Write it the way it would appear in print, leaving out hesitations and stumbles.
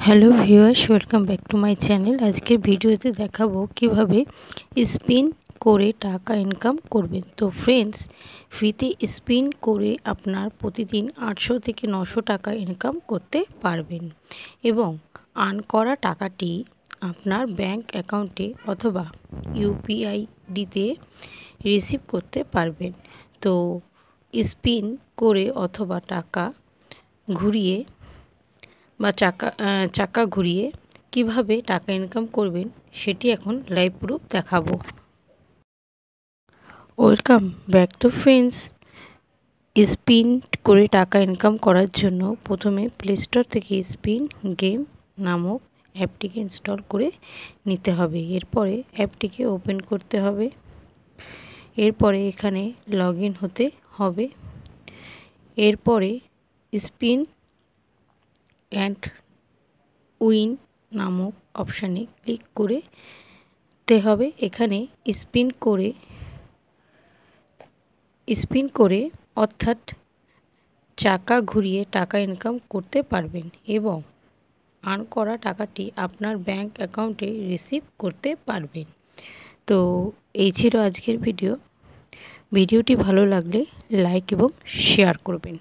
Hello viewers, welcome back to my channel. আজকের ভিডিওতে দেখাবো কিভাবে স্পিন করে টাকা ইনকাম করবেন। তো ফ্রেন্ডস, ফ্রিতে স্পিন করে আপনার প্রতিদিন 800 থেকে 900 টাকা ইনকাম করতে পারবেন এবং আর্ন করা টাকাটি আপনার ব্যাংক অ্যাকাউন্টে অথবা ইউপিআইডিতে রিসিভ করতে পারবেন। তো স্পিন করে অথবা টাকা ঘুরিয়ে বা চাকা ঘুরিয়ে কিভাবে টাকা ইনকাম করবেন সেটি এখন লাইভ প্রুফ দেখাবো। Welcome back to friends. Spin করে টাকা ইনকাম করার জন্য প্রথমে প্লে স্টোর থেকে স্পিন গেম নামক অ্যাপটিকে ইনস্টল করে নিতে হবে। এরপরে অ্যাপটিকে ওপেন করতে হবে। এরপরে এখানে লগ ইন হতে হবে। এরপরে স্পিন অ্যান্ড উইন নামক অপশানে ক্লিক করতে হবে। এখানে স্পিন করে অর্থাৎ চাকা ঘুরিয়ে টাকা ইনকাম করতে পারবেন এবং আর্ন করা টাকাটি আপনার ব্যাংক অ্যাকাউন্টে রিসিভ করতে পারবেন। তো এই ছিল আজকের ভিডিওটি ভালো লাগলে লাইক এবং শেয়ার করবেন।